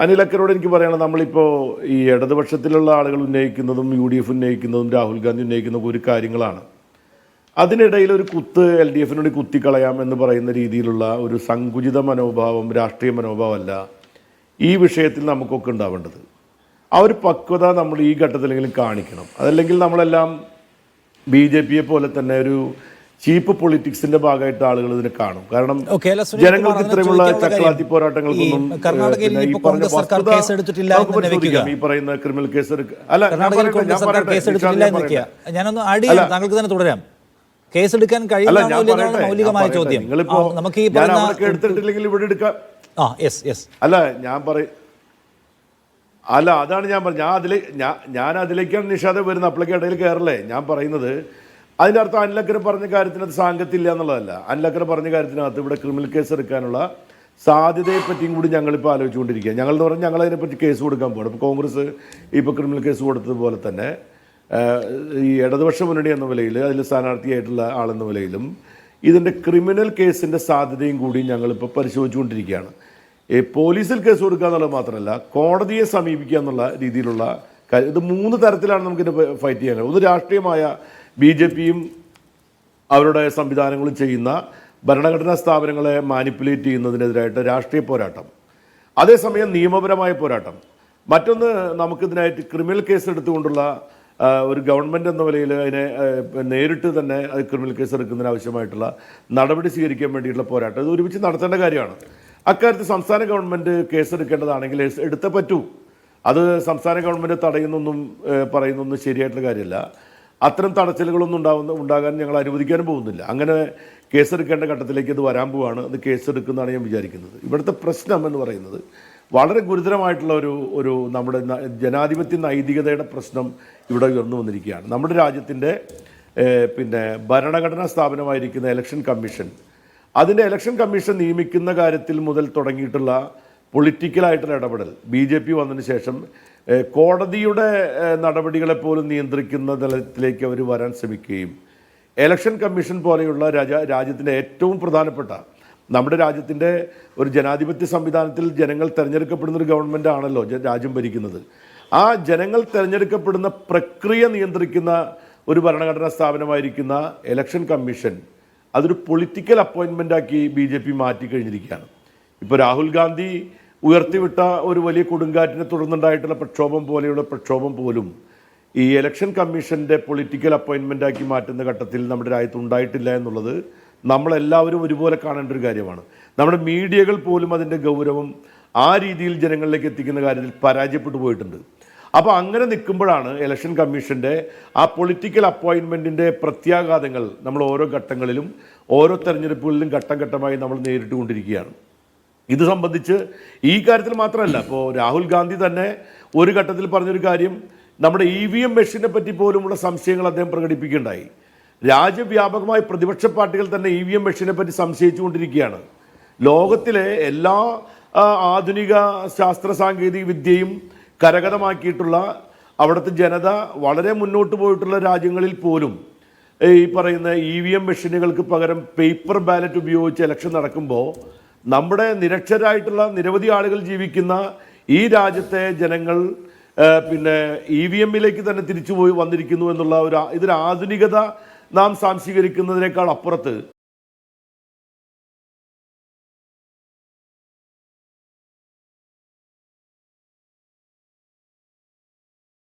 അനിലക്കരോട് എനിക്ക് പറയണം, നമ്മളിപ്പോൾ ഈ ഇടതുപക്ഷത്തിലുള്ള ആളുകൾ ഉന്നയിക്കുന്നതും UDF ഉന്നയിക്കുന്നതും രാഹുൽ ഗാന്ധി ഉന്നയിക്കുന്ന ഒരു കാര്യങ്ങളാണ്. അതിനിടയിൽ ഒരു കുത്ത് LDFനോട് കുത്തിക്കളയാം എന്ന് പറയുന്ന രീതിയിലുള്ള ഒരു സങ്കുചിത മനോഭാവം, രാഷ്ട്രീയ മനോഭാവമല്ല ഈ വിഷയത്തിൽ നമുക്കൊക്കെ ഉണ്ടാവേണ്ടത്. ആ ഒരു പക്വത നമ്മൾ ഈ ഘട്ടത്തിലെങ്കിലും കാണിക്കണം. അതല്ലെങ്കിൽ നമ്മളെല്ലാം BJPയെ പോലെ തന്നെ ഒരു ചീപ്പ് പൊളിറ്റിക്സിന്റെ ഭാഗമായിട്ട് ആളുകൾ ഇതിനെ കാണും. കാരണം ജനങ്ങൾക്ക് ഇത്രയുമുള്ള ചക്രാത്തി പോരാട്ടങ്ങൾക്കൊന്നും ഈ പറയുന്ന ക്രിമിനൽ കേസ് കേസെടുക്കാൻ കഴിയില്ല മൗലികമായ ചോദ്യം. നമുക്ക് ഈ എടുത്തിട്ടില്ലെങ്കിൽ ഇവിടെ എടുക്കാം. അല്ല ഞാൻ പറയും, അല്ല അതാണ് ഞാൻ പറഞ്ഞത്. ഞാൻ അതിലേക്കാണ് നിഷാദ വരുന്നത്. അപ്പോഴേക്ക് ഇടയിൽ കയറല്ലേ. ഞാൻ പറയുന്നത് അതിൻ്റെ അർത്ഥം അനിലക്കര പറഞ്ഞ കാര്യത്തിനകത്ത് സാങ്കത്യമില്ല എന്നുള്ളതല്ല. അനിലക്കര പറഞ്ഞ കാര്യത്തിനകത്ത് ഇവിടെ ക്രിമിനൽ കേസ് എടുക്കാനുള്ള സാധ്യതയെ പറ്റിയും കൂടി ഞങ്ങളിപ്പോൾ ആലോചിച്ചുകൊണ്ടിരിക്കുക. ഞങ്ങളെന്ന് പറഞ്ഞാൽ ഞങ്ങളതിനെപ്പറ്റി കേസ് കൊടുക്കാൻ പോകണം. ഇപ്പോൾ കോൺഗ്രസ് ഇപ്പോൾ ക്രിമിനൽ കേസ് കൊടുത്തതുപോലെ തന്നെ ഈ ഇടതുപക്ഷ മുന്നണി എന്ന നിലയിൽ അതിൽ സ്ഥാനാർത്ഥിയായിട്ടുള്ള ആളെന്ന നിലയിലും ഇതിൻ്റെ ക്രിമിനൽ കേസിൻ്റെ സാധ്യതയും കൂടി ഞങ്ങളിപ്പോൾ പരിശോധിച്ചുകൊണ്ടിരിക്കുകയാണ്. പോലീസിൽ കേസ് കൊടുക്കുക എന്നുള്ളത് മാത്രമല്ല, കോടതിയെ സമീപിക്കുക എന്നുള്ള രീതിയിലുള്ള കാര്യം. ഇത് 3 തരത്തിലാണ് നമുക്കിത് ഫൈറ്റ് ചെയ്യാൻ കഴിയും. ഒന്ന് രാഷ്ട്രീയമായ BJPയും അവരുടെ സംവിധാനങ്ങളും ചെയ്യുന്ന ഭരണഘടനാ സ്ഥാപനങ്ങളെ മാനിപ്പുലേറ്റ് ചെയ്യുന്നതിനെതിരായിട്ട് രാഷ്ട്രീയ പോരാട്ടം, അതേസമയം നിയമപരമായ പോരാട്ടം. മറ്റൊന്ന് നമുക്കിതിനായിട്ട് ക്രിമിനൽ കേസ് എടുത്തുകൊണ്ടുള്ള ഒരു ഗവൺമെൻറ് എന്ന നിലയിൽ അതിനെ നേരിട്ട് തന്നെ അത് ക്രിമിനൽ കേസ് എടുക്കുന്നതിന് ആവശ്യമായിട്ടുള്ള നടപടി സ്വീകരിക്കാൻ വേണ്ടിയിട്ടുള്ള പോരാട്ടം. ഇത് ഒരുമിച്ച് നടത്തേണ്ട കാര്യമാണ്. അക്കാര്യത്തിൽ സംസ്ഥാന ഗവൺമെൻറ് കേസെടുക്കേണ്ടതാണെങ്കിൽ എടുത്തേ പറ്റൂ. അത് സംസ്ഥാന ഗവൺമെൻറ് തടയുന്നൊന്നും പറയുന്നൊന്നും ശരിയായിട്ടുള്ള കാര്യമല്ല. അത്തരം തടച്ചിലുകളൊന്നും ഉണ്ടാകാൻ ഞങ്ങൾ അനുവദിക്കാനും പോകുന്നില്ല. അങ്ങനെ കേസെടുക്കേണ്ട ഘട്ടത്തിലേക്ക് അത് വരാൻ പോവാണ്. അത് കേസെടുക്കുന്നതാണ് ഞാൻ വിചാരിക്കുന്നത്. ഇവിടുത്തെ പ്രശ്നം എന്ന് പറയുന്നത് വളരെ ഗുരുതരമായിട്ടുള്ള ഒരു നമ്മുടെ ജനാധിപത്യ നൈതികതയുടെ പ്രശ്നം ഇവിടെ ഉയർന്നു വന്നിരിക്കുകയാണ്. നമ്മുടെ രാജ്യത്തിൻ്റെ ഭരണഘടനാ സ്ഥാപനമായിരിക്കുന്ന ഇലക്ഷൻ കമ്മീഷൻ, അതിൻ്റെ ഇലക്ഷൻ കമ്മീഷൻ നിയമിക്കുന്ന കാര്യത്തിൽ മുതൽ തുടങ്ങിയിട്ടുള്ള പൊളിറ്റിക്കലായിട്ടുള്ള ഇടപെടൽ BJP വന്നതിന് ശേഷം കോടതിയുടെ നടപടികളെപ്പോലും നിയന്ത്രിക്കുന്ന തലത്തിലേക്ക് അവർ വരാൻ ശ്രമിക്കുകയും ഇലക്ഷൻ കമ്മീഷൻ പോലെയുള്ള രാജ്യത്തിൻ്റെ ഏറ്റവും പ്രധാനപ്പെട്ട, നമ്മുടെ രാജ്യത്തിൻ്റെ ഒരു ജനാധിപത്യ സംവിധാനത്തിൽ ജനങ്ങൾ തിരഞ്ഞെടുക്കപ്പെടുന്നൊരു ഗവൺമെൻറ് ആണല്ലോ രാജ്യം ഭരിക്കുന്നത്. ആ ജനങ്ങൾ തിരഞ്ഞെടുക്കപ്പെടുന്ന പ്രക്രിയ നിയന്ത്രിക്കുന്ന ഒരു ഭരണഘടനാ സ്ഥാപനമായിരിക്കുന്ന ഇലക്ഷൻ കമ്മീഷൻ അതൊരു പൊളിറ്റിക്കൽ അപ്പോയിൻമെൻ്റാക്കി BJP മാറ്റിക്കഴിഞ്ഞിരിക്കുകയാണ്. ഇപ്പോൾ രാഹുൽ ഗാന്ധി ഉയർത്തിവിട്ട ഒരു വലിയ കൊടുങ്കാറ്റിനെ തുടർന്നുണ്ടായിട്ടുള്ള പ്രക്ഷോഭം പോലെയുള്ള പ്രക്ഷോഭം പോലും ഈ ഇലക്ഷൻ കമ്മീഷൻ്റെ പൊളിറ്റിക്കൽ അപ്പോയിൻമെൻ്റാക്കി മാറ്റുന്ന ഘട്ടത്തിൽ നമ്മുടെ രാജ്യത്ത് ഉണ്ടായിട്ടില്ല എന്നുള്ളത് നമ്മളെല്ലാവരും ഒരുപോലെ കാണേണ്ട ഒരു കാര്യമാണ്. നമ്മുടെ മീഡിയകൾ പോലും അതിൻ്റെ ഗൗരവം ആ രീതിയിൽ ജനങ്ങളിലേക്ക് എത്തിക്കുന്ന കാര്യത്തിൽ പരാജയപ്പെട്ടു പോയിട്ടുണ്ട്. അപ്പോൾ അങ്ങനെ നിൽക്കുമ്പോഴാണ് ഇലക്ഷൻ കമ്മീഷൻ്റെ ആ പൊളിറ്റിക്കൽ അപ്പോയിൻമെൻറ്റിൻ്റെ പ്രത്യാഘാതങ്ങൾ നമ്മൾ ഓരോ ഘട്ടങ്ങളിലും ഓരോ തെരഞ്ഞെടുപ്പുകളിലും ഘട്ടം ഘട്ടമായി നമ്മൾ നേരിട്ടുകൊണ്ടിരിക്കുകയാണ്. ഇത് സംബന്ധിച്ച് ഈ കാര്യത്തിൽ മാത്രമല്ല, ഇപ്പോൾ രാഹുൽ ഗാന്ധി തന്നെ ഒരു ഘട്ടത്തിൽ പറഞ്ഞൊരു കാര്യം, നമ്മുടെ EVM മെഷീനെ പറ്റി പോലുമുള്ള സംശയങ്ങൾ അദ്ദേഹം പ്രകടിപ്പിക്കുകയുണ്ടായി. രാജ്യവ്യാപകമായി പ്രതിപക്ഷ പാർട്ടികൾ തന്നെ EVM മെഷീനെ പറ്റി സംശയിച്ചുകൊണ്ടിരിക്കുകയാണ്. ലോകത്തിലെ എല്ലാ ആധുനിക ശാസ്ത്ര സാങ്കേതിക വിദ്യയും കരഗതമാക്കിയിട്ടുള്ള അവിടുത്തെ ജനത വളരെ മുന്നോട്ട് പോയിട്ടുള്ള രാജ്യങ്ങളിൽ പോലും ഈ പറയുന്ന EVM മെഷീനുകൾക്ക് പകരം പേപ്പർ ബാലറ്റ് ഉപയോഗിച്ച് ഇലക്ഷൻ നടക്കുമ്പോൾ നമ്മുടെ നിരക്ഷരായിട്ടുള്ള നിരവധി ആളുകൾ ജീവിക്കുന്ന ഈ രാജ്യത്തെ ജനങ്ങൾ EVMലേക്ക് തന്നെ തിരിച്ചുപോയി വന്നിരിക്കുന്നു എന്നുള്ള ഇതൊരു ആധുനികത നാം സാംശീകരിക്കുന്നതിനേക്കാൾ അപ്പുറത്ത്